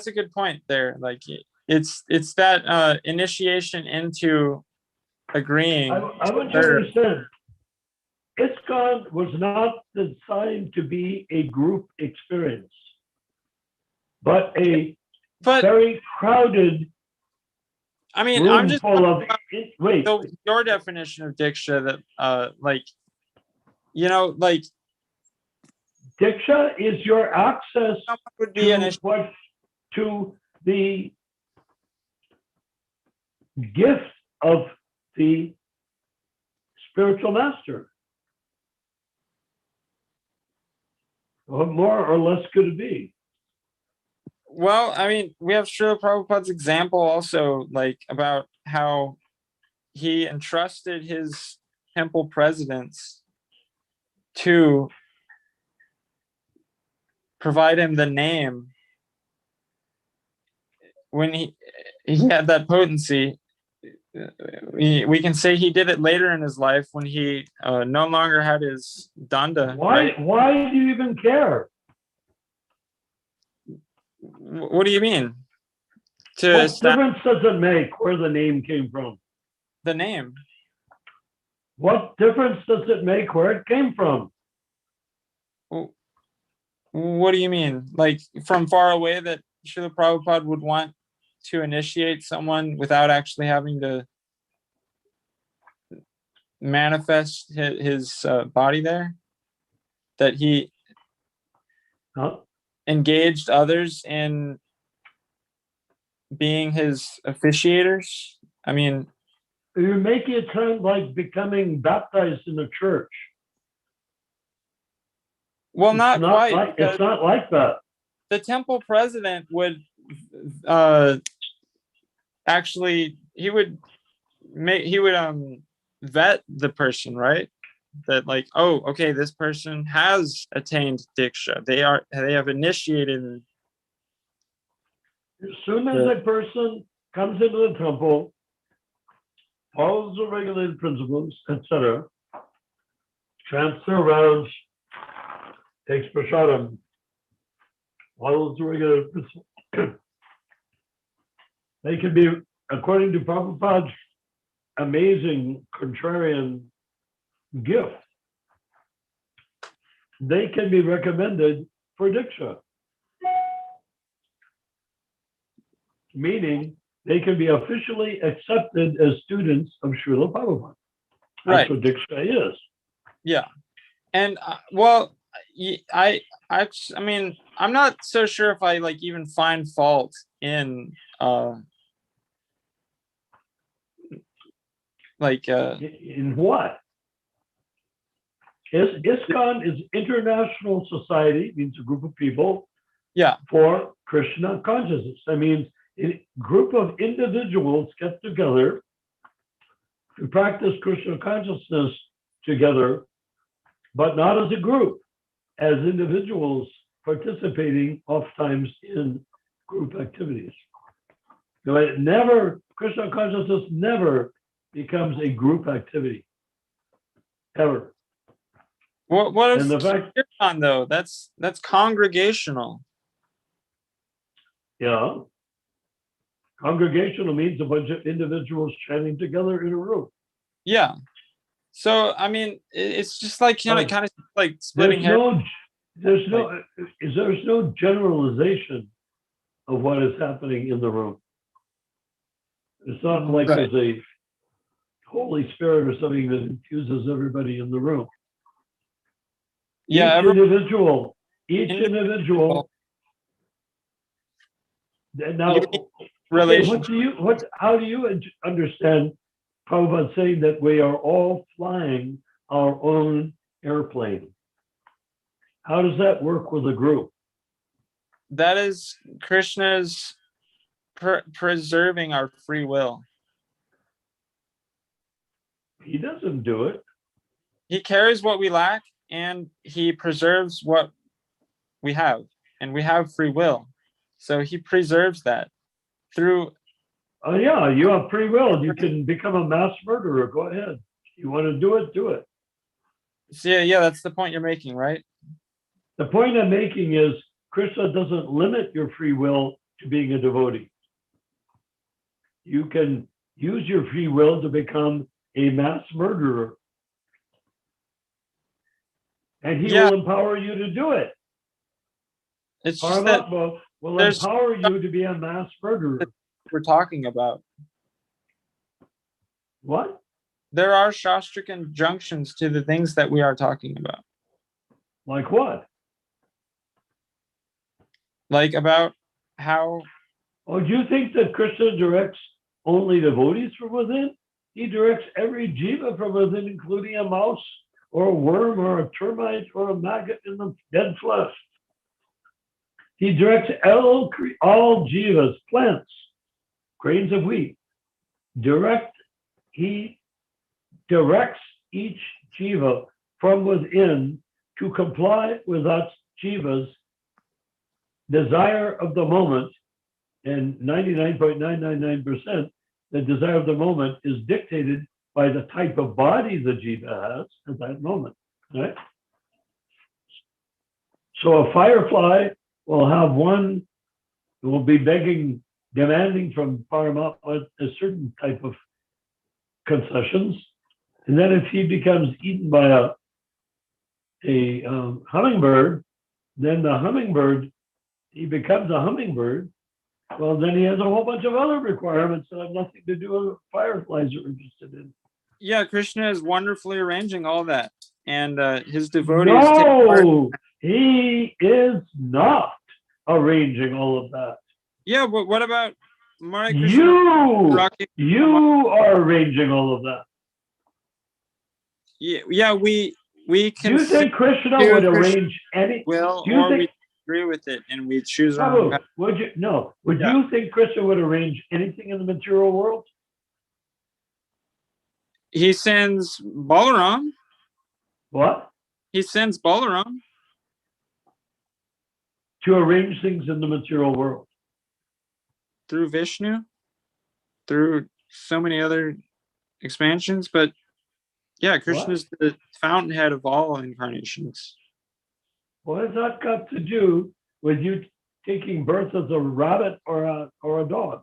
a good point there. Like it's that initiation into agreeing. I want you to understand, ISKCON was not designed to be a group experience, but very crowded. I mean, room I'm just full of wait. So your definition of Diksha that like, you know, like Diksha is your access would be to the gift of the spiritual master. What more or less could it be? Well, I mean, we have Srila Prabhupada's example also, like about how he entrusted his temple presidents to provide him the name when he had that potency. We can say he did it later in his life when he no longer had his danda. Why do you even care? What do you mean? What difference does it make where the name came from? The name. What difference does it make where it came from? What do you mean? Like from far away that Srila Prabhupada would want to initiate someone without actually having to manifest his body there? That he engaged others in being his officiators? I mean, you're making it sound like becoming baptized in the church. Well, not quite. It's not like that. The temple president would actually he would vet the person, right? That like, oh, okay, this person has attained Diksha. They have initiated. As soon as a person comes into the temple, follows the regulated principles, etc., chants their rounds, takes prasadam, follows the regulated principles. They can be, according to Prabhupada's amazing contrarian gift, they can be recommended for Diksha. Meaning they can be officially accepted as students of Srila Prabhupada. That's what Diksa is. Yeah. And well, I mean, I'm not so sure if I like even find fault in in what? ISKCON is international society, means a group of people for Krishna consciousness. That means a group of individuals get together to practice Krishna consciousness together, but not as a group, as individuals participating oftentimes in group activities. So Krishna consciousness never becomes a group activity, ever. What is Kirtan though? That's congregational. Yeah. Congregational means a bunch of individuals chanting together in a room. Yeah. So I mean, it's just like kind of like splitting hairs. There's no generalization of what is happening in the room. It's not like there's a Holy Spirit or something that infuses everybody in the room. Yeah, each individual. Now, how do you understand Prabhupada saying that we are all flying our own airplane? How does that work with a group? That is Krishna's preserving our free will. He doesn't do it. He carries what we lack and he preserves what we have, and we have free will. So he preserves that through. Oh yeah, you have free will. You can become a mass murderer. Go ahead. You want to do it, do it. So yeah, that's the point you're making, right? The point I'm making is Krishna doesn't limit your free will to being a devotee. You can use your free will to become a mass murderer. And he will empower you to do it. It's just that will empower you to be a mass murderer. We're talking about. What? There are Shastric injunctions to the things that we are talking about. Like what? Like about how... Oh, do you think that Krishna directs only devotees from within? He directs every jiva from within, including a mouse or a worm or a termite or a maggot in the dead flesh. He directs all jivas, plants, grains of wheat. He directs each jiva from within to comply with that jiva's desire of the moment. And 99.999%, the desire of the moment is dictated by the type of body the jiva has at that moment, right? So a firefly will be demanding from Paramatma a certain type of concessions. And then if he becomes eaten by a hummingbird, then he becomes a hummingbird. Well, then he has a whole bunch of other requirements that have nothing to do with what fireflies are interested in. Yeah, Krishna is wonderfully arranging all that. And his devotees... No, he is not arranging all of that. Yeah, but what about Hare Krishna? You are arranging all of that. Yeah, we can... Do you think Krishna would arrange any... we agree with it and we choose our own path? Would you think Krishna would arrange anything in the material world? He sends Balaram. What? He sends Balaram to arrange things in the material world. Through Vishnu, through so many other expansions, but yeah, Krishna is the fountainhead of all incarnations. What has that got to do with you taking birth as a rabbit or a dog?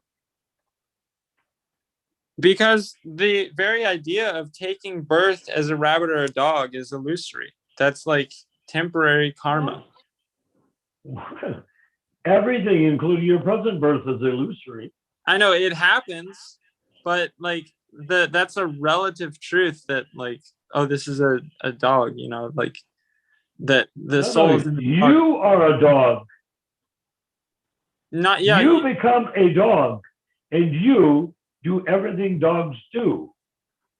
Because the very idea of taking birth as a rabbit or a dog is illusory. That's like temporary karma. Everything, including your present birth, is illusory. I know it happens, but like that's a relative truth that like, oh, this is a dog, like that the soul is in the dog. You are a dog. Not yet. You become a dog, and you do everything dogs do.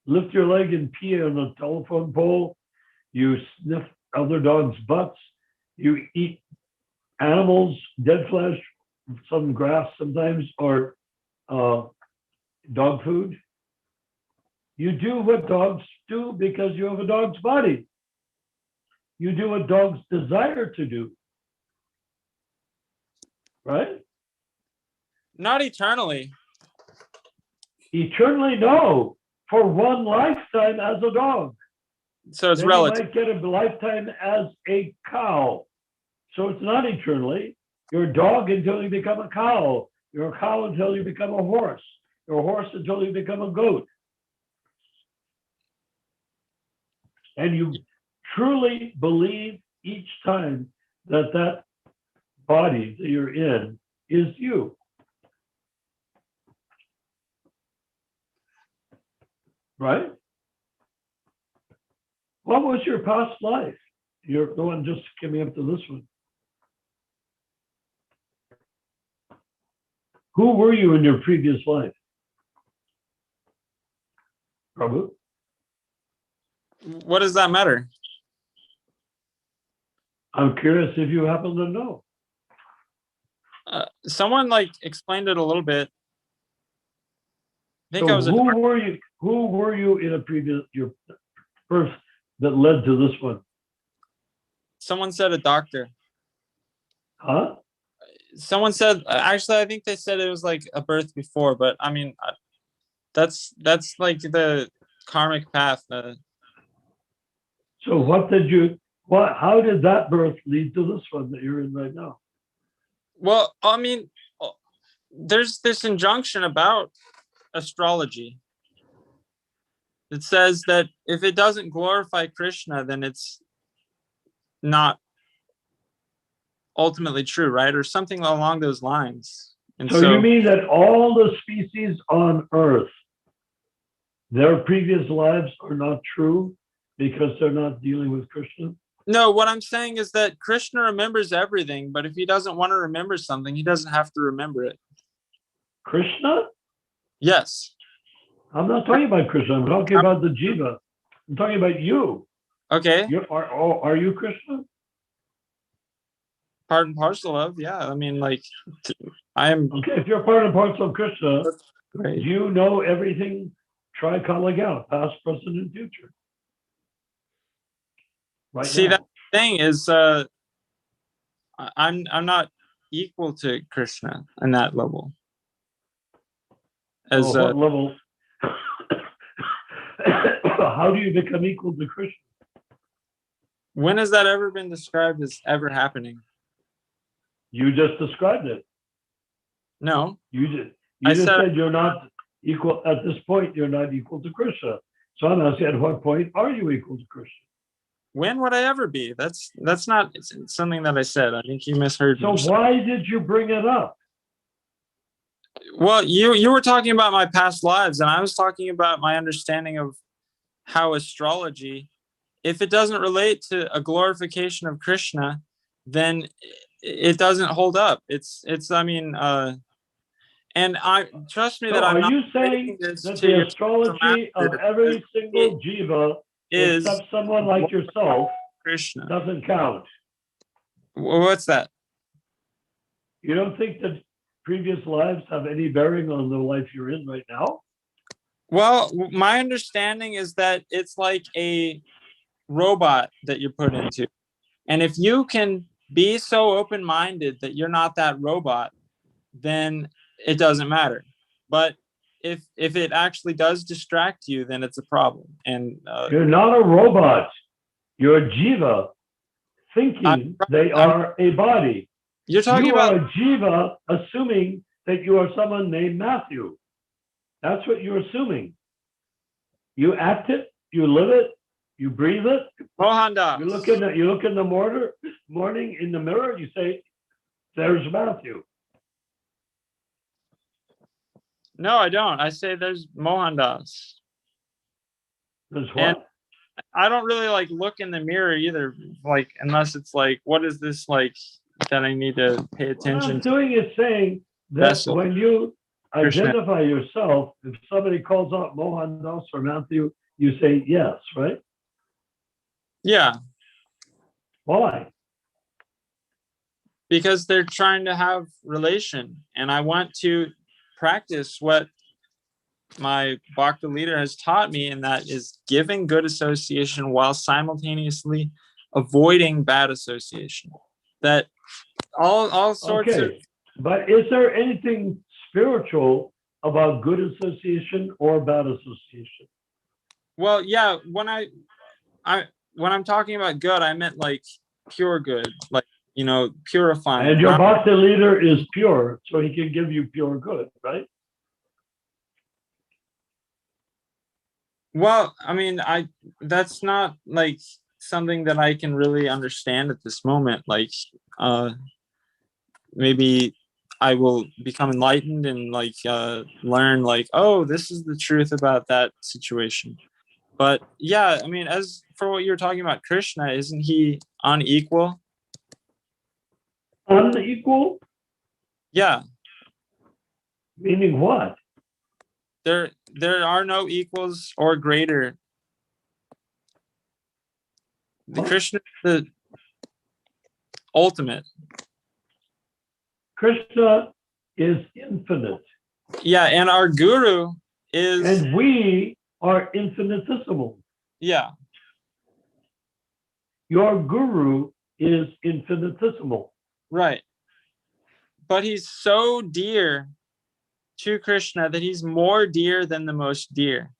Lift your leg and pee on a telephone pole. You sniff other dogs' butts. You eat animals, dead flesh, some grass sometimes, or dog food. You do what dogs do because you have a dog's body. You do what dogs desire to do. Right? Not eternally. Eternally, no. For one lifetime as a dog. So it's then relative. You might get a lifetime as a cow. So it's not eternally. You're a dog until you become a cow. You're a cow until you become a horse. You're a horse until you become a goat. And you truly believe each time that body that you're in is you. Right? What was your past life? You're the one just coming up to this one. Who were you in your previous life? Prabhu? What does that matter? I'm curious if you happen to know. Someone like explained it a little bit. I think so I was who were you in a previous your first that led to this one? Someone said a doctor. Huh? Someone said, actually, I think they said it was like a birth before, but I mean, that's like the karmic path. So how did that birth lead to this one that you're in right now? Well, I mean, there's this injunction about astrology. It says that if it doesn't glorify Krishna, then it's not ultimately true, right? Or something along those lines. And so you mean that all the species on Earth, their previous lives are not true because they're not dealing with Krishna? No, what I'm saying is that Krishna remembers everything, but if he doesn't want to remember something, he doesn't have to remember it. Krishna? Yes. I'm not talking about Krishna. I'm talking about the jiva. I'm talking about you. Okay. Are you Krishna? Part and parcel of, yeah. I mean, like, I am. Okay, if you're part and parcel of Krishna, Right. You know everything Trikala out, past, present, and future. Right. See, now. that thing is, I'm not equal to Krishna on that level. As what level? How do you become equal to Krishna? When has that ever been described as ever happening? You just described it. No. You just said you're not equal at this point. You're not equal to Krishna. So I'm asking, at what point are you equal to Krishna? When would I ever be? That's not something that I said. I think you misheard me. So why did you bring it up? Well, you were talking about my past lives, and I was talking about my understanding of how astrology, if it doesn't relate to a glorification of Krishna, then it doesn't hold up. I mean, and I trust me so that I'm not. Are you saying that the astrology of every single jiva, except someone like yourself, Krishna doesn't count? What's that? You don't think that previous lives have any bearing on the life you're in right now? Well, my understanding is that it's like a robot that you're put into. And if you can be so open-minded that you're not that robot, then it doesn't matter. But if it actually does distract you, then it's a problem. And you're not a robot. You're a jiva thinking they are a body. You're talking about a jiva assuming that you are someone named Matthew. That's what you're assuming. You act it, you live it, you breathe it. Mohandas. You look in the morning in the mirror, you say, there's Matthew. No, I don't. I say there's Mohandas. There's what? And I don't really like look in the mirror either, like unless it's like, what is this like that I need to pay attention to? What I'm doing is saying that when you identify yourself, if somebody calls out Mohandas or Matthew, you say yes, right? Yeah. Why? Because they're trying to have relation, and I want to practice what my Bhakti leader has taught me, and that is giving good association while simultaneously avoiding bad association. That all sorts of. But is there anything spiritual about good association or bad association? Well, yeah. When I'm talking about good, I meant like pure good, like, purifying. And your Bhakti leader is pure, so he can give you pure good, right? Well, I mean, that's not like something that I can really understand at this moment. Like, maybe I will become enlightened and like learn like, oh, this is the truth about that situation. But yeah, I mean, as for what you're talking about, Krishna, isn't he unequal? Unequal? Yeah. Meaning what? There are no equals or greater. The Krishna is the ultimate. Krishna is infinite. Yeah, and our guru is. And we are infinitesimal. Yeah. Your guru is infinitesimal. Right. But he's so dear to Krishna that he's more dear than the most dear.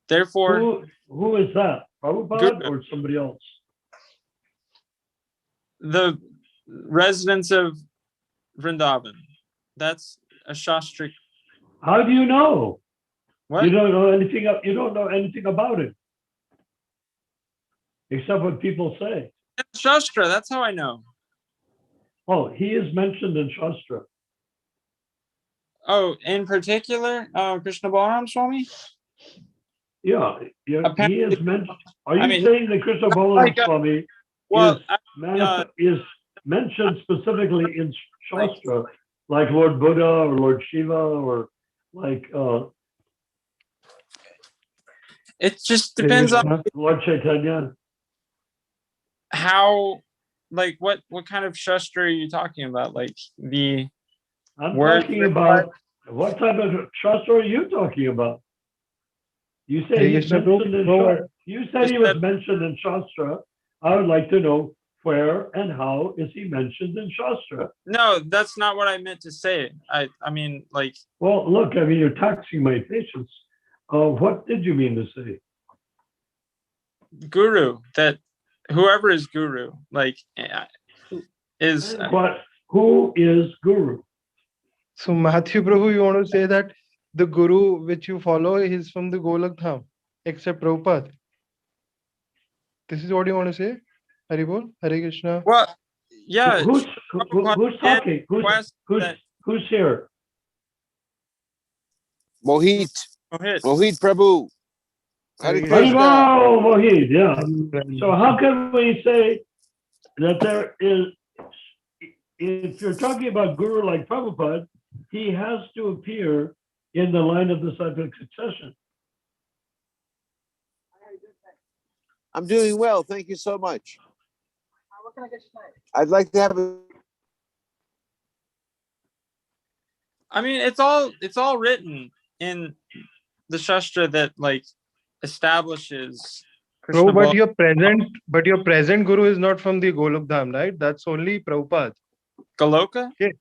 Therefore, who is that? Prabhupada or somebody else? The residents of Vrindavan. That's a Shastra. How do you know? What? You don't know anything. You don't know anything about it, except what people say. It's Shastra. That's how I know. Oh, he is mentioned in Shastra. Oh, in particular, Krishna Balaram Swami? Yeah, he is mentioned. Are you saying that Krishna like Balaram Swami is mentioned specifically in Shastra, like Lord Buddha or Lord Shiva or like it just depends on Lord Chaitanya? How, like, what kind of Shastra are you talking about? Like I'm talking about what type of Shastra are you talking about? You say he's mentioned in Shastra. You said he was mentioned in Shastra. I would like to know where and how is he mentioned in Shastra? No, that's not what I meant to say. I mean, like. Well, look, I mean, you're taxing my patience. What did you mean to say? Guru, that whoever is guru, like, is. Who is guru? So Matthew Prabhu, you want to say that the guru which you follow is from the Golak Dham, except Prabhupada? This is what you want to say? Haribol, Hare Krishna. Well, yeah. Who's talking? Who's here? Mohit Prabhu. Hare Krishna. Mohit, yeah. So how can we say that there is, if you're talking about guru like Prabhupada, he has to appear in the line of disciplic succession? I'm doing well. Thank you so much. What can I get you tonight? I'd like to have I mean, it's all written in the Shastra that, like, establishes Krishna. But your present guru is not from the Golok Dham, right? That's only Prabhupada. Goloka? Okay.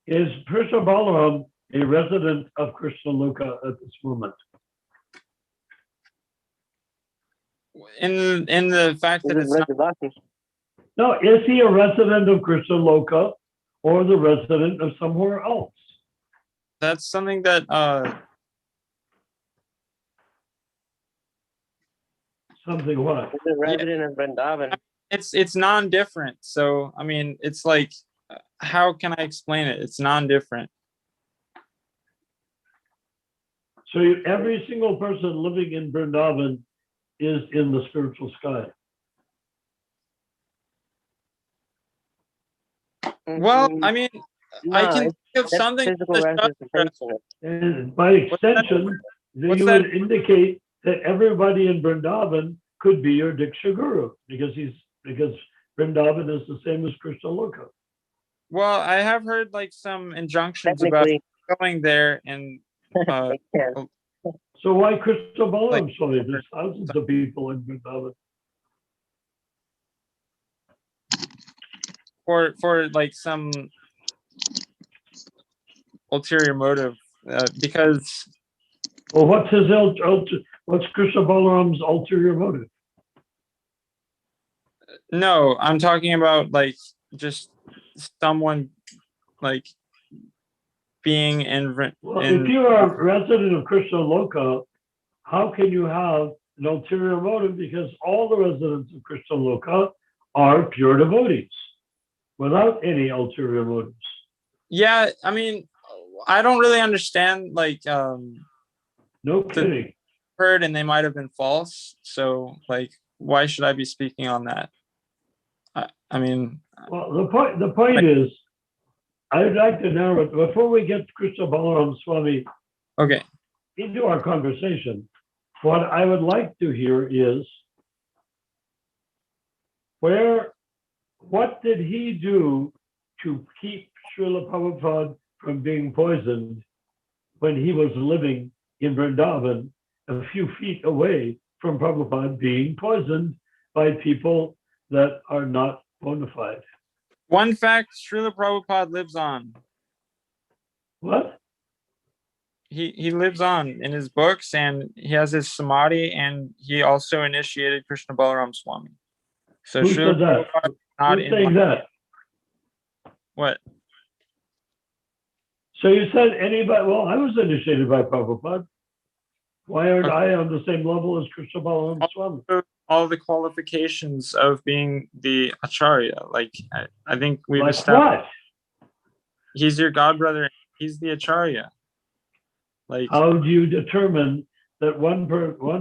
Is Krishna Balaram a resident of Krishna Loka at this moment? In the fact that it's not. No, is he a resident of Krishna Loka or the resident of somewhere else? That's something that something what? He's a resident of Vrindavan. It's non-different. So I mean, it's like, how can I explain it? It's non-different. So every single person living in Vrindavan is in the spiritual sky. Well, I mean, I can think of something. And by extension, you would indicate that everybody in Vrindavan could be your Diksha Guru because Vrindavan is the same as Krishna Loka. Well, I have heard like some injunctions about going there and. So why Krishna Balaram Swami? There's thousands of people in Vrindavan. For like some ulterior motive, because. Well, what's Krishna Balaram's ulterior motive? No, I'm talking about like just someone like being in. Well, if you are a resident of Krishna Loka, how can you have an ulterior motive? Because all the residents of Krishna Loka are pure devotees without any ulterior motives. Yeah, I mean, I don't really understand like no kidding. Heard and they might have been false. So like, why should I be speaking on that? I mean, well, the point is, I'd like to narrow it before we get Krishna Balaram Swami into our conversation. What I would like to hear is what did he do to keep Srila Prabhupada from being poisoned when he was living in Vrindavan, a few feet away from Prabhupada being poisoned by people that are not bona fide? One fact Srila Prabhupada lives on. What? He lives on in his books, and he has his samadhi, and he also initiated Krishna Balaram Swami. So who said that? Not Who's saying that? What? So you said anybody, well, I was initiated by Prabhupada. Why aren't I on the same level as Krishna Balaram Swami? All the qualifications of being the Acharya. Like, I think we've Like established. what? He's your godbrother. He's the Acharya. Like, how do you determine that one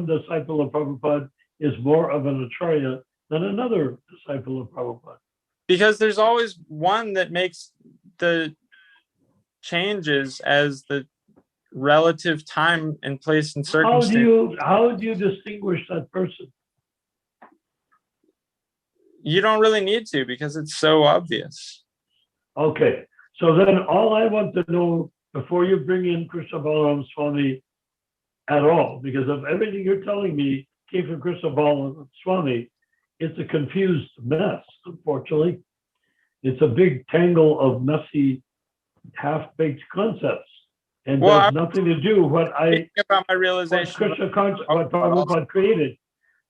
disciple of Prabhupada is more of an Acharya than another disciple of Prabhupada? Because there's always one that makes the changes as the relative time and place and circumstance. How do you distinguish that person? You don't really need to, because it's so obvious. Okay, so then all I want to know before you bring in Krishna Balaram Swami at all, because of everything you're telling me came from Krishna Balaram Swami, it's a confused mess, unfortunately. It's a big tangle of messy, half-baked concepts, and does nothing to do what about my realization what Prabhupada created.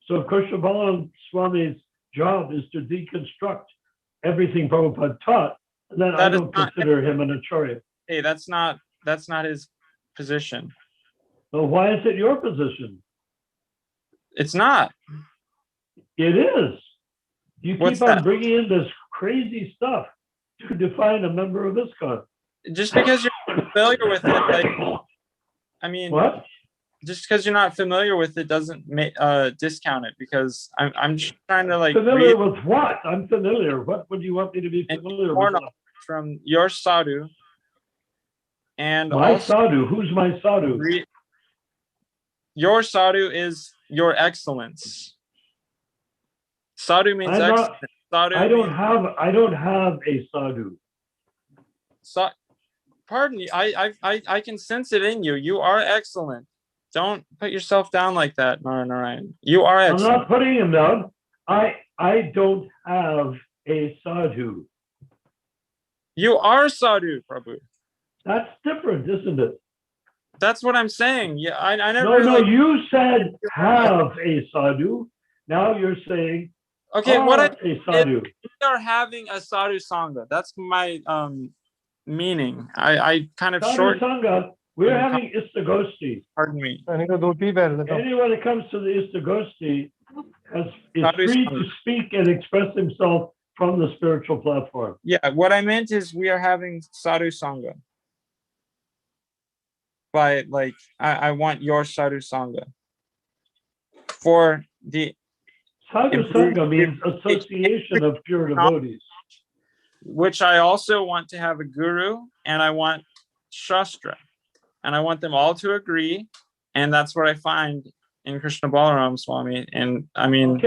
So if Krishna Balaram Swami's job is to deconstruct everything Prabhupada taught, then I don't consider him an Acharya. Hey, that's not his position. So why is it your position? It's not. It is. You What's keep on that? bringing in this crazy stuff to define a member of ISKCON. Just because you're familiar with it, like, I mean, what? Just because you're not familiar with it doesn't discount it, because I'm just trying to, like, familiar with what? I'm familiar. What would you want me to be familiar with? From your sadhu. And my also, sadhu? Who's my sadhu? Your sadhu is your excellence. Sadhu means excellence. I don't have a sadhu. Pardon me. I can sense it in you. You are excellent. Don't put yourself down like that, Narayan. You are excellent. I'm not putting him down. I don't have a sadhu. You are sadhu, Prabhu. That's different, isn't it? That's what I'm saying. Yeah, I never. No, you said have a sadhu. Now you're saying okay. What a sadhu. We are having a sadhu sangha. That's my meaning. I kind of sadhu sangha. We're having Istagosthi. Pardon me. Anyone that comes to the Istagosthi is free to speak and express himself from the spiritual platform. Yeah, what I meant is we are having sadhu sangha. By, like, I want your sadhu sangha. For the sadhu sangha means association of pure devotees. Which I also want to have a guru, and I want shastra. And I want them all to agree, and that's what I find in Krishna Balaram Swami. And I mean,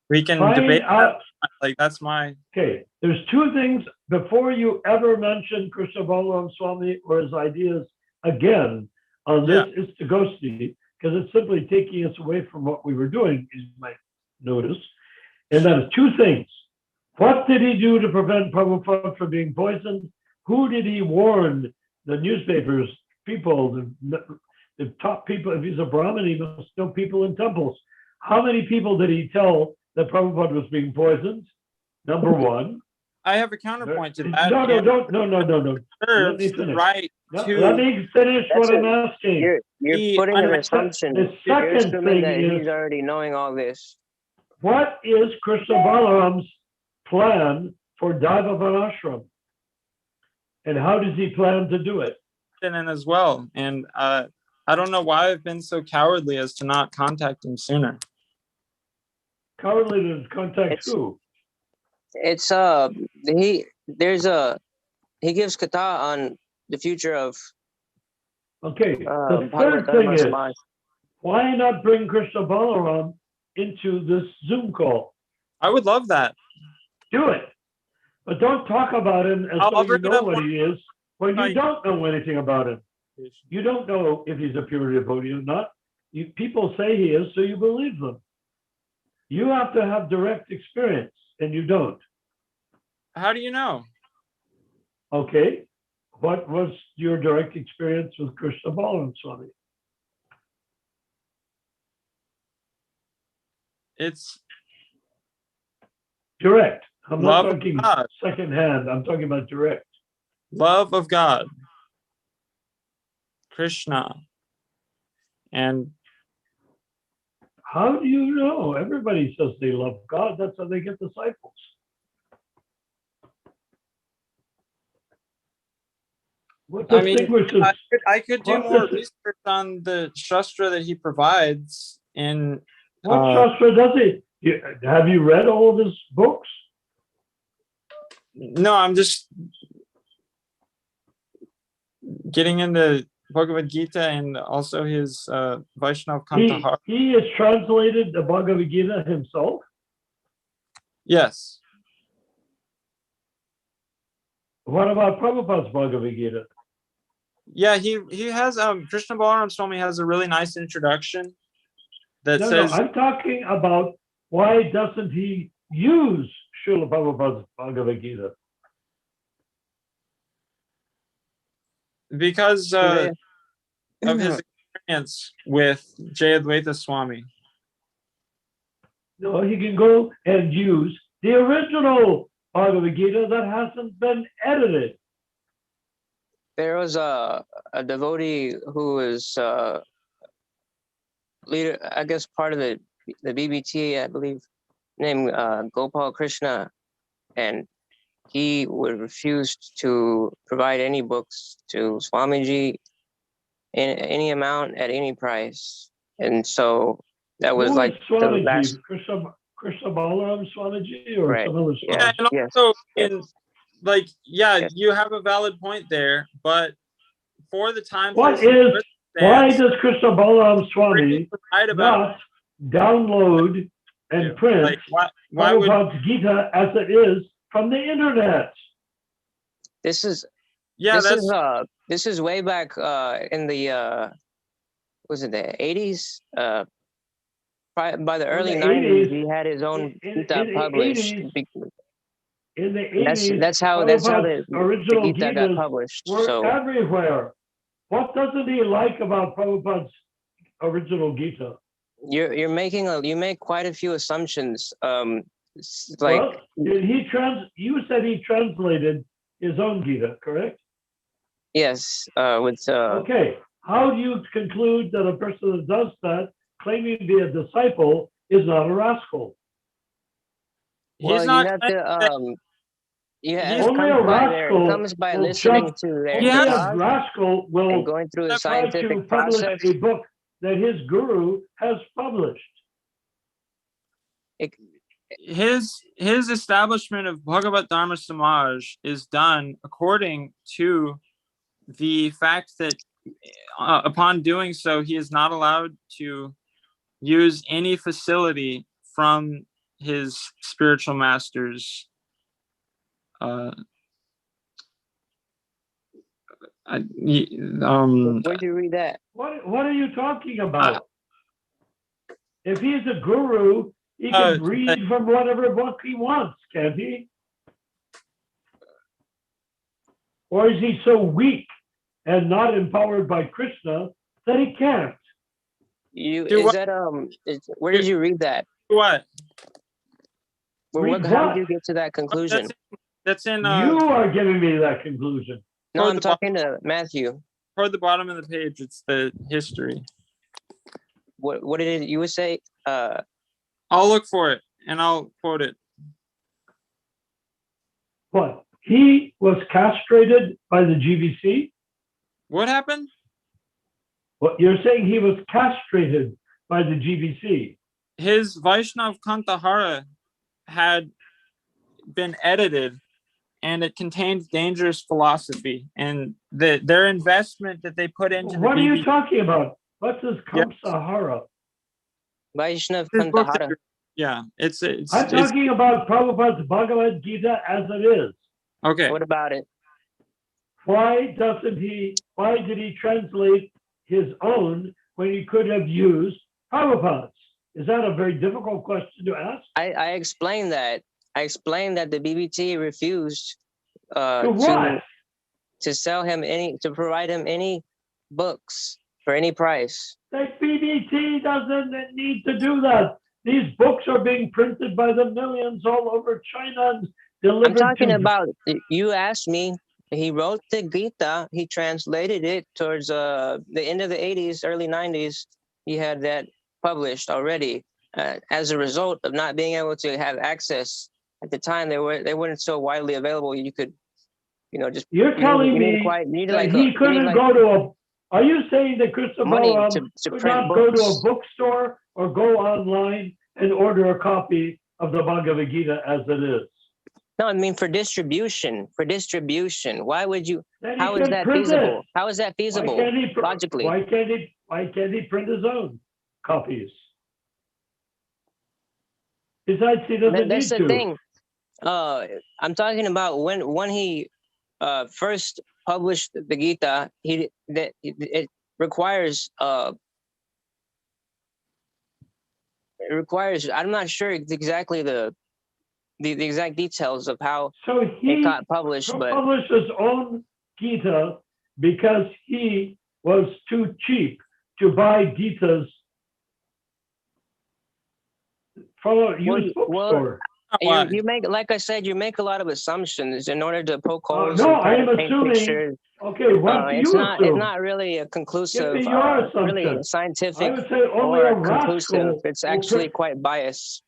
we can debate that. Like, that's my... Okay, there's two things before you ever mention Krishna Balaram Swami or his ideas again on this Istagosthi, because it's simply taking us away from what we were doing, you might notice. And that is two things. What did he do to prevent Prabhupada from being poisoned? Who did he warn the newspapers, people, the top people? If he's a Brahmin, he must know people in temples. How many people did he tell that Prabhupada was being poisoned? Number one. I have a counterpoint to that. No. Let me finish. Right. Let me finish what I'm asking. You're putting an assumption. The second thing that is, he's already knowing all this. What is Krishna Balaram's plan for Daivavanashram? And how does he plan to do it? In as well. And I don't know why I've been so cowardly as to not contact him sooner. Cowardly to contact who? It's he gives kata on the future of. Okay. The third thing is, why not bring Krishna Balaram into this Zoom call? I would love that. Do it, but don't talk about him as though you know what he is when you don't know anything about him. You don't know if he's a pure devotee or not. People say he is, so you believe them. You have to have direct experience, and you don't. How do you know? Okay. What was your direct experience with Krishna Balaram Swami? It's direct. I'm not talking secondhand. I'm talking about direct. Love of God. Krishna. And how do you know? Everybody says they love God. That's how they get disciples. What distinguishes? I could do more research on the Shastra that he provides. In what Shastra does he? Have you read all of his books? No, I'm just getting into Bhagavad Gita and also his Vaishnav Kantahara. He has translated the Bhagavad Gita himself? Yes. What about Prabhupada's Bhagavad Gita? Yeah, he has Krishna Balaram Swami has a really nice introduction that says. No, I'm talking about why doesn't he use Srila Prabhupada's Bhagavad Gita? Because of his experience with Jayadvaita Swami. No, he can go and use the original Bhagavad Gita that hasn't been edited. There was a devotee who was leader, I guess part of the BBT, I believe, named Gopal Krishna, and he would refuse to provide any books to Swamiji in any amount at any price, and so that was like the last. Krishna Balaram Swamiji or right. some other Swamiji? Yeah, and also you have a valid point there, but for the time. Why does Krishna Balaram Swami not download and print Prabhupada's Gita as it is from the internet? This is way back in the was it the 80s? By the early 90s, he had his own Gita published. In the 80s, that's how the original Gita got published. Were everywhere. What doesn't he like about Prabhupada's original Gita? You make quite a few assumptions. You said he translated his own Gita, correct? Yes. Okay. How do you conclude that a person that does that, claiming to be a disciple, is not a rascal? He's not. Only a rascal comes by listening to their a rascal will and going through a scientific publish process. A book that his guru has published. His establishment of Bhagavat Dharma Samaj is done according to the fact that upon doing so, he is not allowed to use any facility from his spiritual masters. Where'd you read that? What are you talking about? If he's a guru, he can read from whatever book he wants, can't he? Or is he so weak and not empowered by Krishna that he can't? Where did you read that? What? How did you get to that conclusion? That's in. You are giving me that conclusion. No, I'm talking to Matthew. Toward the bottom of the page, it's the history. What did you say? I'll look for it and I'll quote it. What? He was castrated by the GBC? What happened? Well, you're saying he was castrated by the GBC. His Vaishnav Kantahara had been edited and it contained dangerous philosophy, and their investment that they put into what are you talking about? What's this Kamsahara? Vaishnav Kantahara. Yeah, it's I'm talking about Prabhupada's Bhagavad Gita as it is. Okay. What about it? Why did he translate his own when he could have used Prabhupada's? Is that a very difficult question to ask? I explained that. I explained that the BBT refused to sell him to provide him any books for any price. The BBT doesn't need to do that. These books are being printed by the millions all over China and delivered. I'm talking about, you asked me he wrote the Gita. He translated it towards the end of the 80s, early 90s. He had that published already. As a result of not being able to have access at the time, they weren't so widely available. You could, just You're telling me that he couldn't go to a. Are you saying that Krishna Balaram could not go to a bookstore or go online and order a copy of the Bhagavad Gita as it is? No, I mean for distribution. For distribution, why would you? How is that feasible? How is that feasible? Logically, why can't he print his own copies? Besides, he doesn't need to. That's the thing. I'm talking about when he first published the Gita. It requires. It requires. I'm not sure exactly the exact details of how it got published, but published his own Gita because he was too cheap to buy Gitas from a used bookstore. You make, like I said, you make a lot of assumptions in order to poke holes. No, I am assuming. Okay, what do you assume? It's not really a conclusive, really scientific I would say only or a conclusive. It's actually quite biased.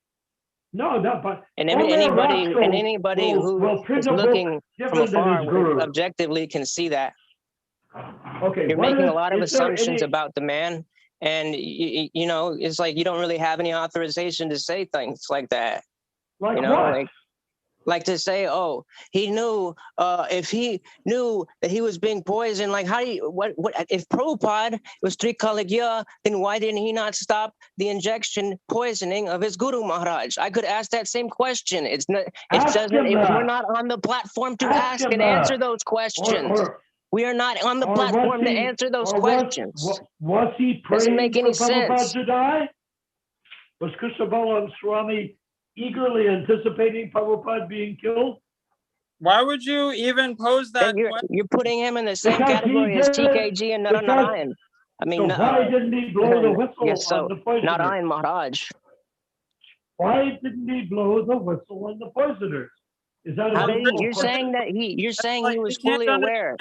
No, not biased. And anybody who is looking from afar objectively can see that. Okay, you're making a lot of assumptions about the man, and it's like you don't really have any authorization to say things like that. Like what? Like to say, oh, he knew if he knew that he was being poisoned, like how do you, what if Prabhupada was Trikaligya, then why didn't he not stop the injection poisoning of his Guru Maharaj? I could ask that same question. It's not, we're not on the platform to ask and answer those questions. We are not on the platform to answer those questions. Was he praying Doesn't make any for Prabhupada sense. to die? Was Krishna Balaram Swami eagerly anticipating Prabhupada being killed? Why would you even pose that question? You're putting him in the same category as TKG and Narayan. I mean, why didn't he blow the whistle on the poisoners? Narayan Maharaj. Why didn't he blow the whistle on the poisoners? Is that you're saying that he was fully aware?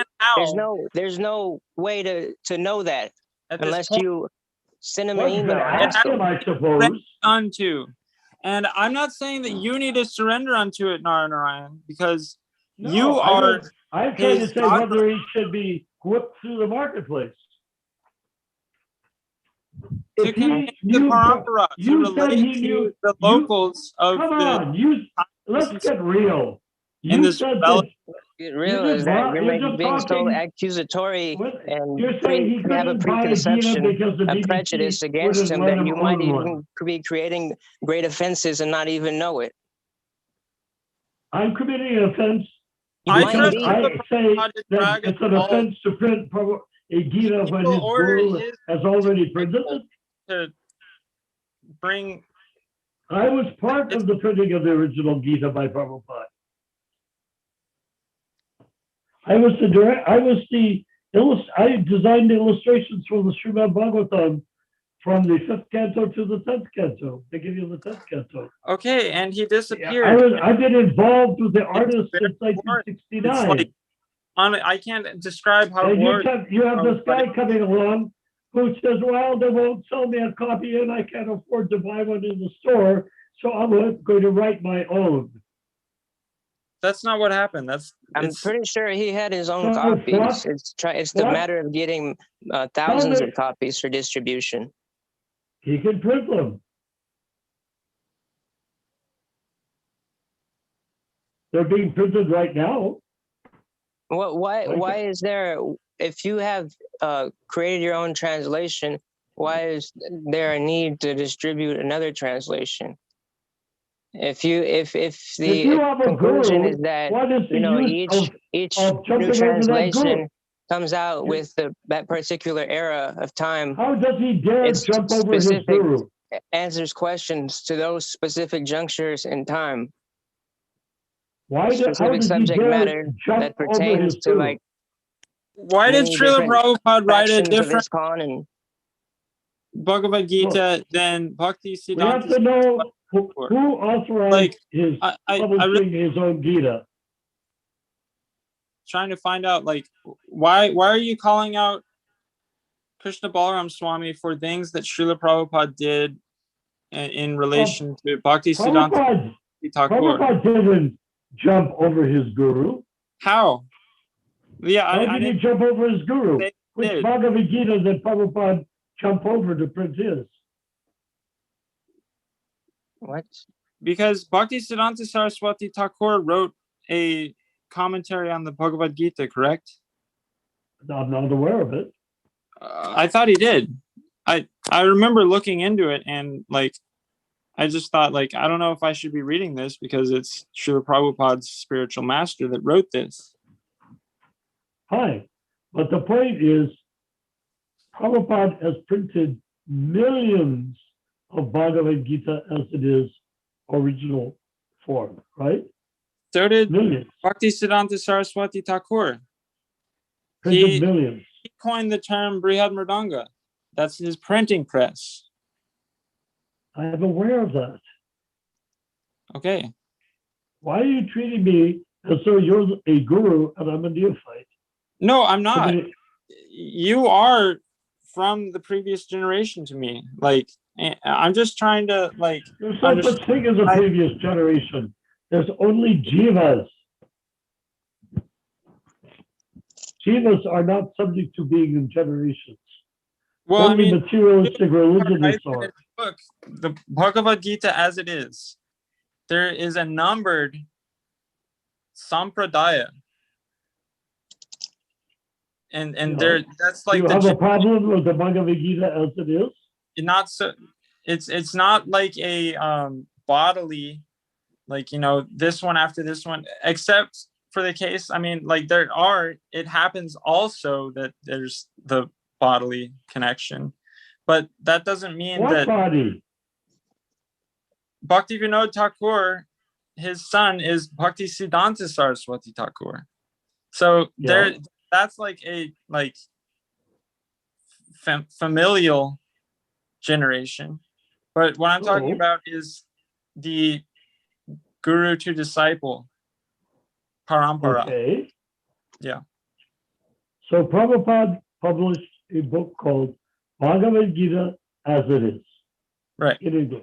There's no way to know that unless you send him an email. Ask him, I suppose. Unto. And I'm not saying that you need to surrender unto it, Narayan, because you are. I'm trying to say whether he should be whipped through the marketplace. To contain the parampara, to relate to the locals of let's get real. In this Get real is that you're being so accusatory and you have a preconception, a prejudice against him that you might even be creating great offenses and not even know it. I'm committing an offense. I say that it's an offense to print a Gita when his guru has already printed it. To bring. I was part of the printing of the original Gita by Prabhupada. I designed the illustrations for the Srimad Bhagavatam from the 5th canto to the 10th canto. They give you the 10th canto. Okay, and he disappeared. I've been involved with the artist since 1969. Like, I can't describe how you have this guy coming along who says, well, they won't sell me a copy and I can't afford to buy one in the store, so I'm going to write my own. That's not what happened. I'm pretty sure he had his own copies. It's the matter of getting thousands of copies for distribution. He can print them. They're being printed right now. Why is there, if you have created your own translation, why is there a need to distribute another translation? If the conclusion is that each new translation comes out with that particular era of time, how does he dare jump over his guru? Answers questions to those specific junctures in time. Specific subject matter that pertains to like. Why did Srila Prabhupada write a different Bhagavad Gita than Bhakti Siddhanta? We have to know who authorized his publishing his own Gita. trying to find out, like, why are you calling out Krishna Balaram Swami for things that Srila Prabhupada did in relation to Bhakti Siddhanta Thakur? Prabhupada didn't jump over his guru. How? Yeah, How did he jump over his guru? Which did. Bhagavad Gita did Prabhupada jump over to print his? What? Because Bhakti Siddhanta Saraswati Thakur wrote a commentary on the Bhagavad Gita, correct? I'm not aware of it. I thought he did. I remember looking into it, and like, I just thought, like, I don't know if I should be reading this because it's Srila Prabhupada's spiritual master that wrote this. Fine. But the point is, Prabhupada has printed millions of Bhagavad Gita as it is original form, right? So did Millions. Bhakti Siddhanta Saraswati Thakur. Printed millions. He coined the term Brihad Mridanga. That's his printing press. I am aware of that. Okay. Why are you treating me as though you're a guru and I'm a neophyte? No, I'm not. You are from the previous generation to me. Like, I'm just trying to, like, there's no such thing as a previous generation. There's only jivas. Jivas are not subject to being in generations. Well, only I mean, materialistic religionists are. Book, the Bhagavad Gita as it is, there is a numbered sampradaya. And there, that's like, you have a problem with the Bhagavad Gita as it is? Not so, it's not like a bodily, like, you know, this one after this one, except for the case, I mean, like, it happens also that there's the bodily connection, but that doesn't mean what body? Bhakti Vinod Thakur, his son is Bhakti Siddhanta Saraswati Thakur. So that's like a familial generation. But what I'm talking about is the guru to disciple parampara. Okay. Yeah. So Prabhupada published a book called Bhagavad Gita as it is. Right. In English.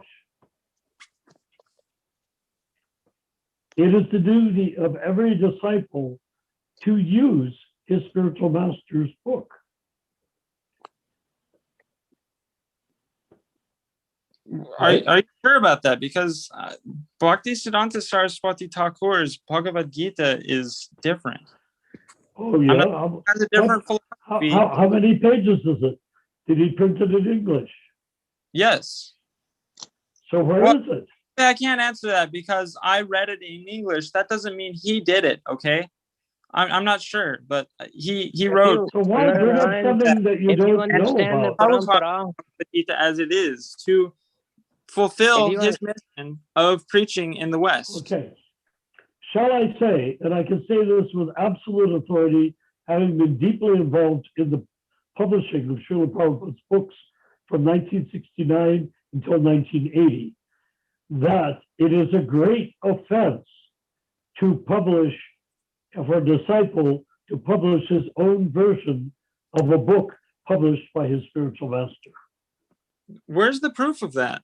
It is the duty of every disciple to use his spiritual master's book. Are you sure about that? Because Bhakti Siddhanta Saraswati Thakur's Bhagavad Gita is different. Oh, yeah. It has a different philosophy. How many pages is it? Did he print it in English? Yes. So where is it? I can't answer that because I read it in English. That doesn't mean he did it, okay? I'm not sure, but he wrote. So why bring up something that you don't know about? As it is to fulfill his mission of preaching in the West. Okay. Shall I say, and I can say this with absolute authority, having been deeply involved in the publishing of Srila Prabhupada's books from 1969 until 1980, that it is a great offense to publish, for a disciple to publish his own version of a book published by his spiritual master. Where's the proof of that?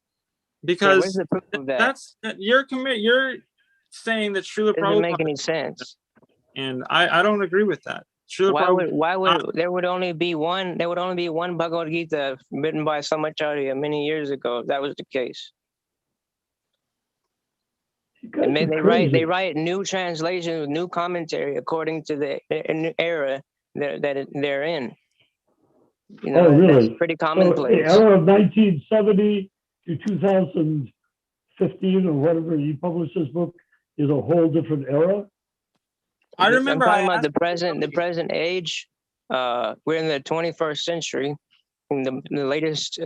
Because where's the proof of that? You're saying that Srila Prabhupada doesn't make any sense, and I don't agree with that. Why would there would only be one? There would only be one Bhagavad Gita written by Samacharya many years ago. If that was the case. And they write new translations with new commentary according to the era that they're in. You know, really? That's pretty commonplace. So the era of 1970 to 2015 or whatever he published this book is a whole different era. I remember. I'm talking about the present age. We're in the 21st century. And the latest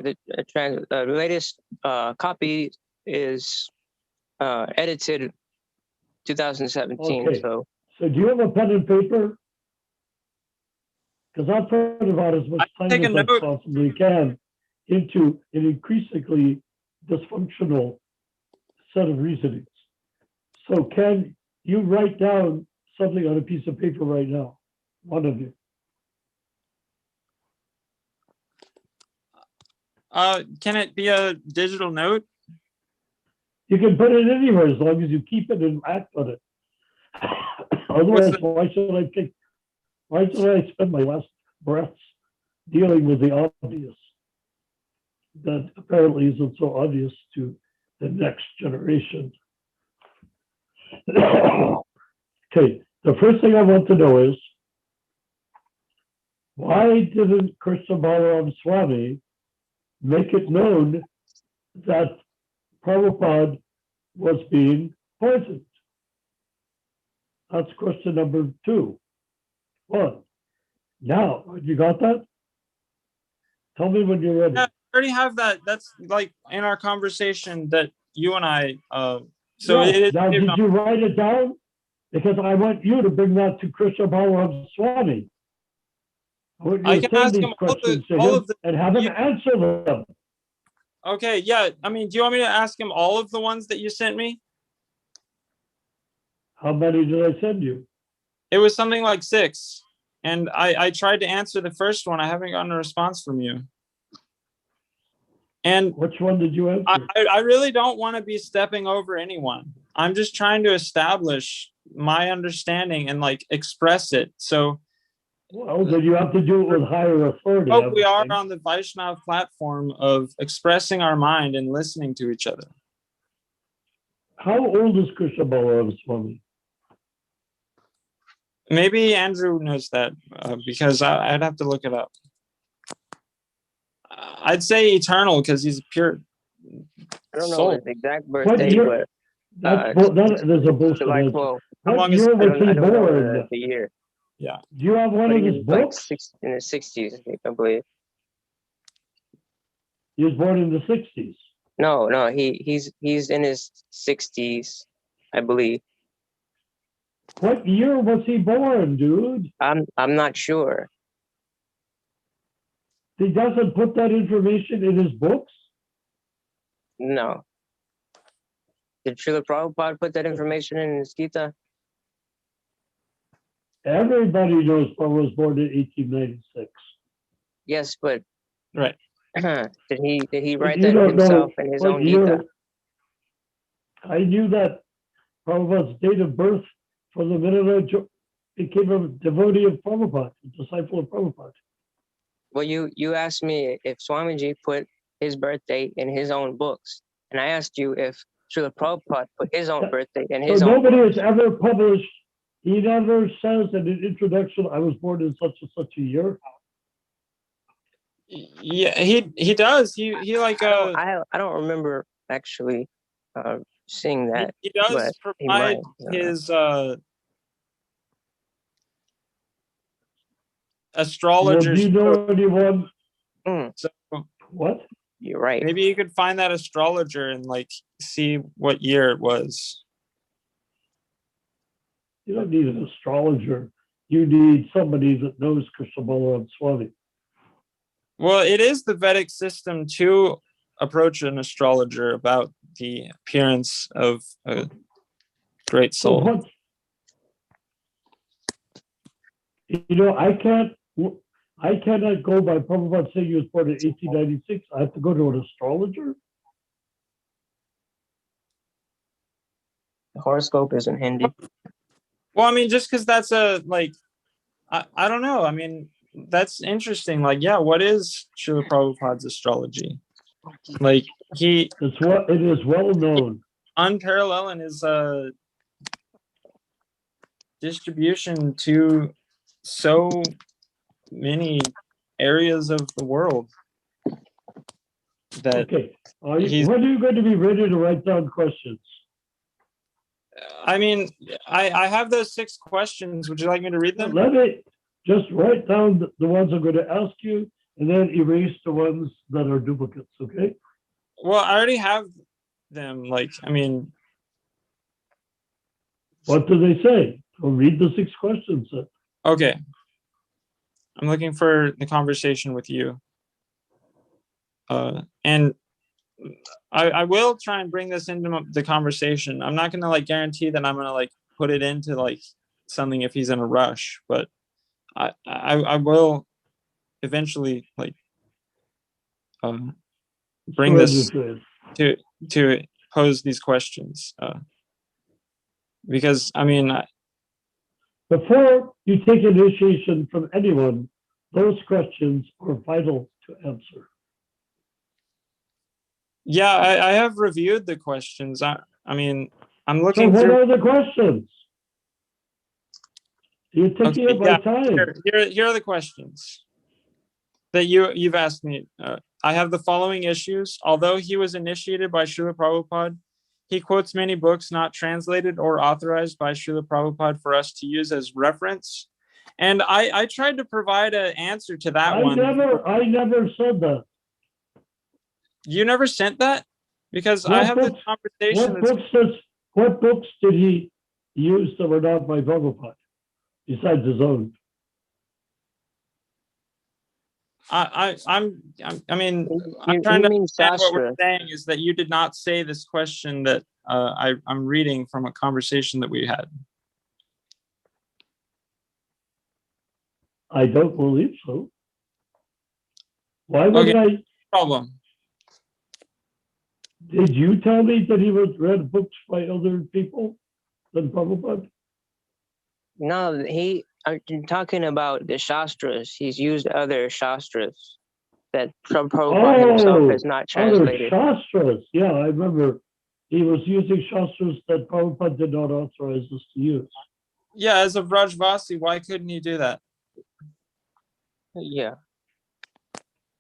copy is edited 2017. Okay. So do you have a pen and paper? Because I've heard about as much time as I possibly can into an increasingly dysfunctional set of reasonings. So can you write down something on a piece of paper right now? One of you. Can it be a digital note? You can put it anywhere as long as you keep it and act on it. Otherwise, why should I spend my last breaths dealing with the obvious that apparently isn't so obvious to the next generation? Okay, the first thing I want to know is, why didn't Krishna Balaram Swami make it known that Prabhupada was being poisoned? That's question number 2. One. Now, you got that? Tell me when you're ready. Yeah, I already have that. That's like in our conversation that you and I. So Yeah. it is. Now, did you write it down? Because I want you to bring that to Krishna Balaram Swami. I want you I to can send ask these him questions to all him of the. and have him answer them. Okay, yeah. I mean, do you want me to ask him all of the ones that you sent me? How many did I send you? It was something like 6, and I tried to answer the first one. I haven't gotten a response from you. And which one did you answer? I really don't want to be stepping over anyone. I'm just trying to establish my understanding and like express it. So, well, then you have to do it with higher authority. hope we are on the Vaishnav platform of expressing our mind and listening to each other. How old is Krishna Balaram Swami? Maybe Andrew knows that because I'd have to look it up. I'd say eternal because he's pure. I don't know soul. his exact birthday, year? but There's a bullshit July answer. 12th. What year was he I don't know born? the year. Yeah. Do you have one But of he his was like books? in the 60s, I believe. He was born in the 60s. No, he's in his 60s, I believe. What year was he born, dude? I'm not sure. He doesn't put that information in his books? No. Did Srila Prabhupada put that information in his Gita? Everybody knows Prabhupada was born in 1896. Yes, but Right. did he write You that don't know himself in his what own year. Gita? I knew that Prabhupada's date of birth from the minute I became a devotee of Prabhupada, a disciple of Prabhupada. Well, you asked me if Swamiji put his birthday in his own books, and I asked you if Srila Prabhupada put his own birthday in his So own nobody books. has ever published, he never says in an introduction, I was born in such and such a year. Yeah, he does. He like I don't remember actually seeing that. he does but he provide might. his astrologers. Well, do you know anyone? So What? You're right. maybe you could find that astrologer and like see what year it was. You don't need an astrologer. You need somebody that knows Krishna Balaram Swami. Well, it is the Vedic system to approach an astrologer about the appearance of a great So soul. what? You know, I cannot go by Prabhupada saying he was born in 1896. I have to go to an astrologer. The horoscope isn't Hindi. Well, I mean, just because that's a like, I don't know. I mean, that's interesting. Like, yeah, what is Srila Prabhupada's astrology? Like it is well known. Unparalleled in his distribution to so many areas of the world. That okay. When are you going to be ready to write down questions? I mean, I have those 6 questions. Would you like me to read them? Let me just write down the ones I'm going to ask you and then erase the ones that are duplicates, okay? Well, I already have them. Like, I mean. What do they say? Well, read the 6 questions then. Okay. I'm looking for the conversation with you. And I will try and bring this into the conversation. I'm not going to like guarantee that I'm going to like put it into like something if he's in a rush, but I will eventually like bring this to pose these questions because I mean before you take initiation from anyone, those questions are vital to answer. Yeah, I have reviewed the questions. I mean, I'm looking so what through. Are the questions? You're taking up my time. Here are the questions that you've asked me. I have the following issues. Although he was initiated by Srila Prabhupada, he quotes many books not translated or authorized by Srila Prabhupada for us to use as reference. And I tried to provide an answer to that one. I never said that. You never sent that? Because I have this conversation. What books did he use that were not by Prabhupada, besides his own? I'm trying to understand what we're saying is that you did not say this question that I'm reading from a conversation that we had. I don't believe so. Why would I? Problem. Did you tell me that he read books by other people than Prabhupada? No, I'm talking about the Shastras. He's used other Shastras that Prabhupada himself has not translated. Other Shastras. Yeah, I remember he was using Shastras that Prabhupada did not authorize us to use. Yeah, as a Vrajvasi, why couldn't he do that? Yeah.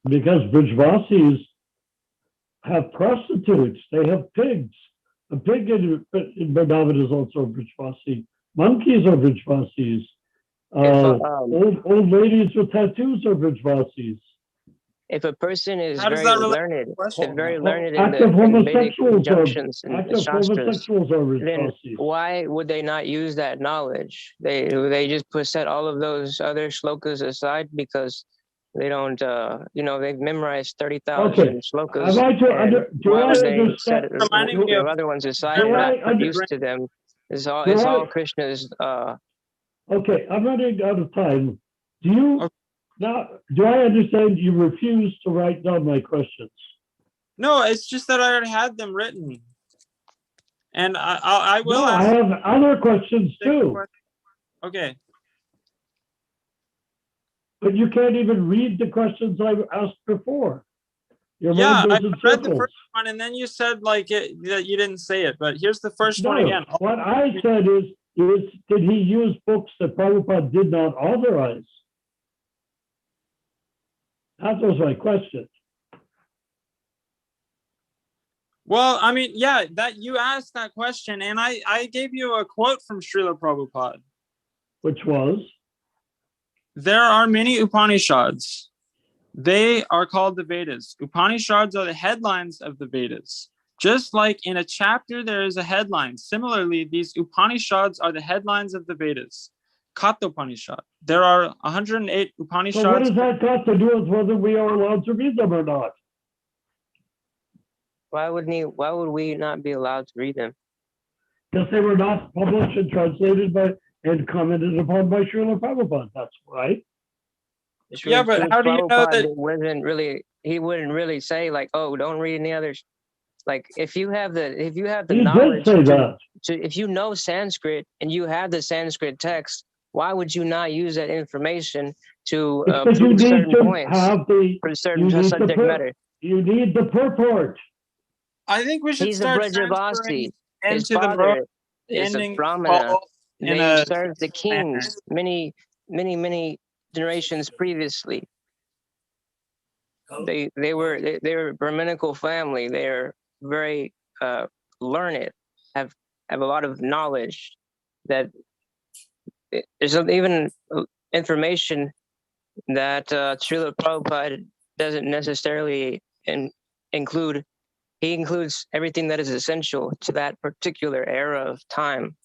Because Vrajvasis have prostitutes. They have pigs. A pig in Vrindavan is also a Vrajvasi. Monkeys are Vrajvasis. Old ladies with tattoos are Vrajvasis. If a person is very learned in active the Vedic homosexuals injunctions and the Shastras, then why would they not use that knowledge? They just set all of those other shlokas aside because they don't, they've memorized 30,000 shlokas. Other ones aside, not used to them. It's all Krishna's. Okay, I'm running out of time. Do I understand you refuse to write down my questions? No, it's just that I already had them written. And I will ask. I have other questions too. Okay. But you can't even read the questions I asked before. I read the first one, and then you said that you didn't say it. But here's the first one again. What I said is, did he use books that Prabhupada did not authorize? That was my question. Well, I mean, yeah, that you asked that question, and I gave you a quote from Srila Prabhupada. Which was? There are many Upanishads. They are called the Vedas. Upanishads are the headlines of the Vedas. Just like in a chapter, there is a headline. Similarly, these Upanishads are the headlines of the Vedas. Kathopanishad. There are 108 Upanishads. So what does that got to do with whether we are allowed to read them or not? Why would we not be allowed to read them? Because they were not published and translated and commented upon by Srila Prabhupada. That's right. Yeah, but how do you know that he wouldn't really say like, oh, don't read any others. Like if you have the knowledge if you know Sanskrit and you have the Sanskrit text, why would you not use that information to prove certain points for certain subject matter? You need the purport. I think we should He's start a Brajavasi. His into father the is a Brahmana. They served the kings many generations previously. They were a Brahminical family. They're very learned, have a lot of knowledge. That there's even information that Srila Prabhupada doesn't necessarily include. He includes everything that is essential to that particular era of time.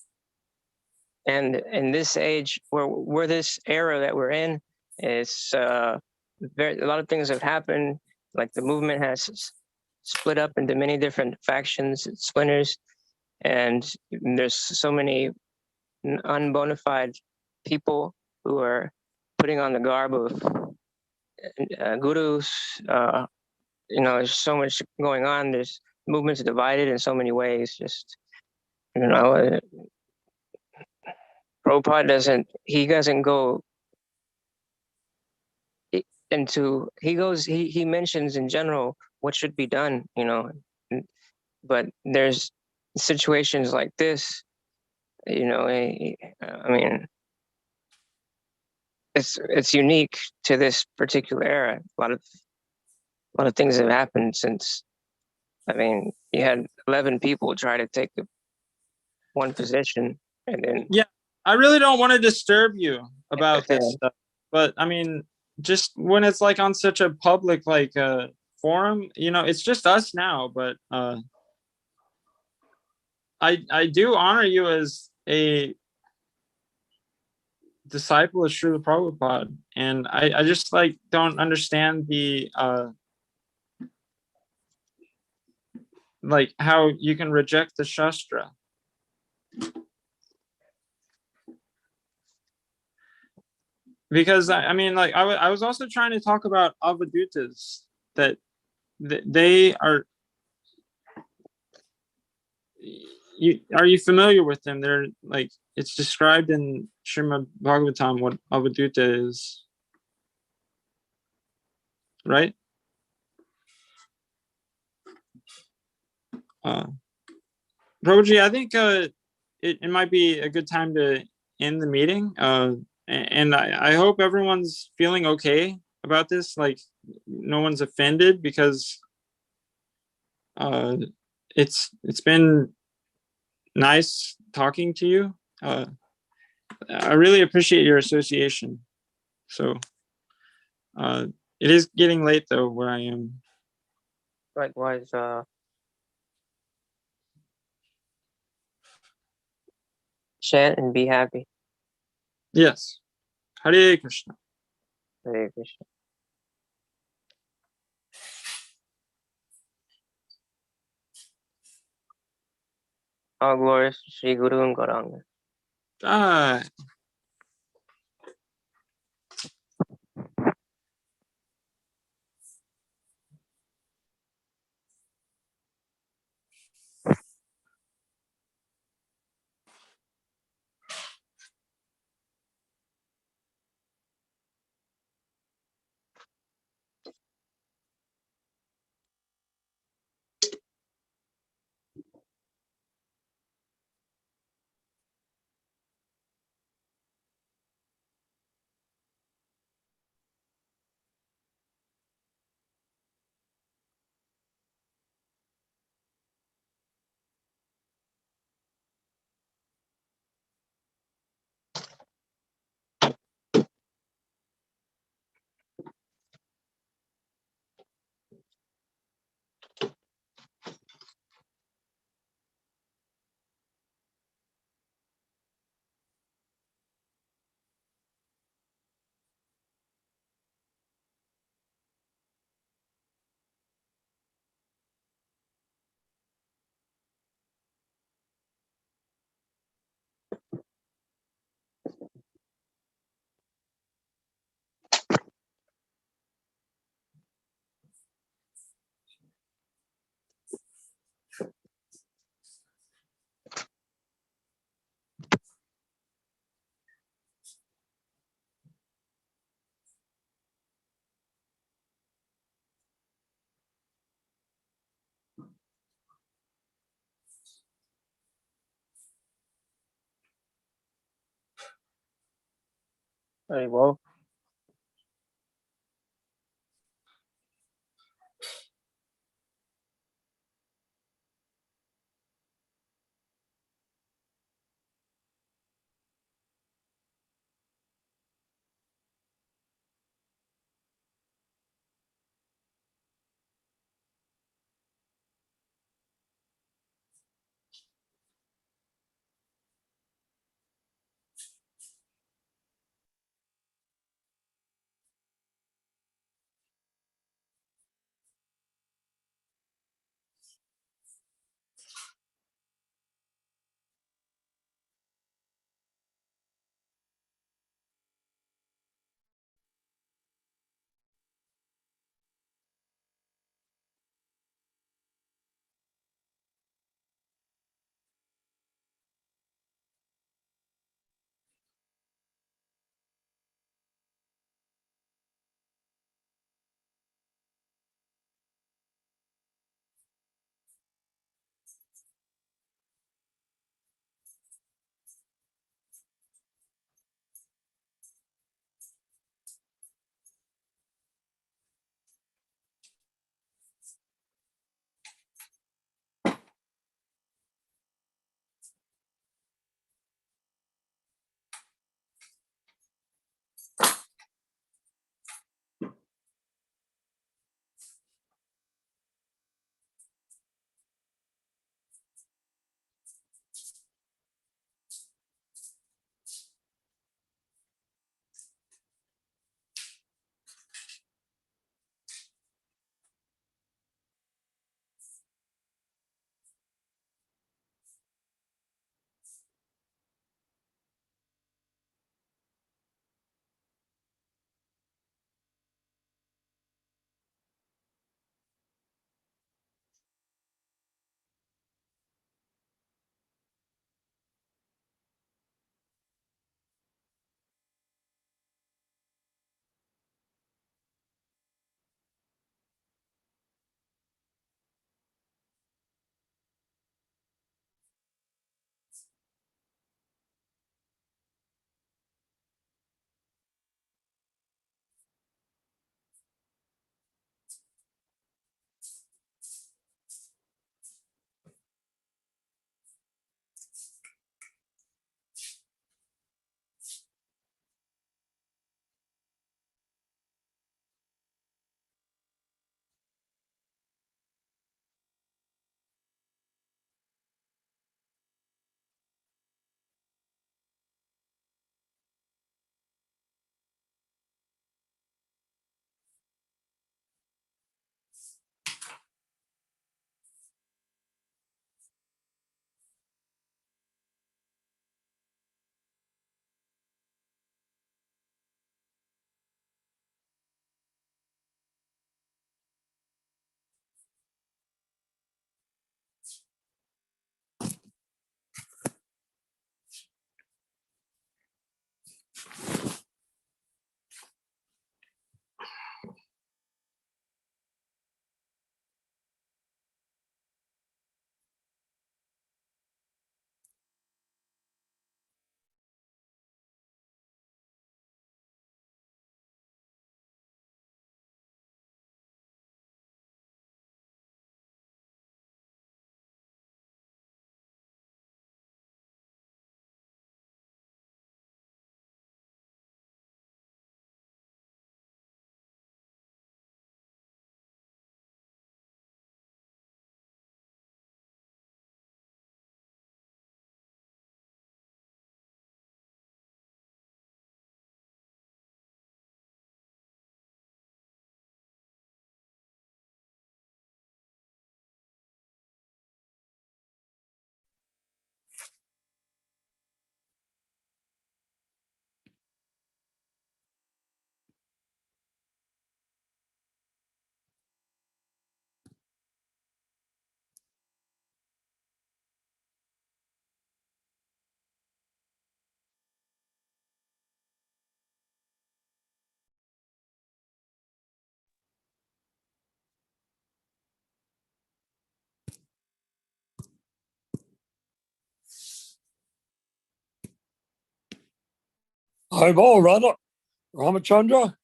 And in this age, where this era that we're in, it's a lot of things have happened. Like the movement has split up into many different factions, splinters, and there's so many unbona fide people who are putting on the garb of gurus. There's so much going on. There's movements divided in so many ways. Just, Prabhupada doesn't go into, he mentions in general what should be done, but there's situations like this, I mean, it's unique to this particular era. A lot of things have happened since. I mean, you had 11 people try to take one position, and then I really don't want to disturb you about this stuff, but I mean, just when it's like on such a public forum, it's just us now, but I do honor you as a disciple of Srila Prabhupada, and I just don't understand the how you can reject the Shastra. Because I mean, I was also trying to talk about Avadutas, that they are. Are you familiar with them? They're it's described in Srimad Bhagavatam what Avaduta is, right? Prabhuji, I think it might be a good time to end the meeting. And I hope everyone's feeling okay about this. No one's offended, because it's been nice talking to you. I really appreciate your association. So it is getting late though where I am. likewise, chant and be happy. Yes. Hare Krishna. Hare Krishna. All glories to Sri Guru and Gauranga. Ah. Very well. Haribol, Radha, Ramachandra.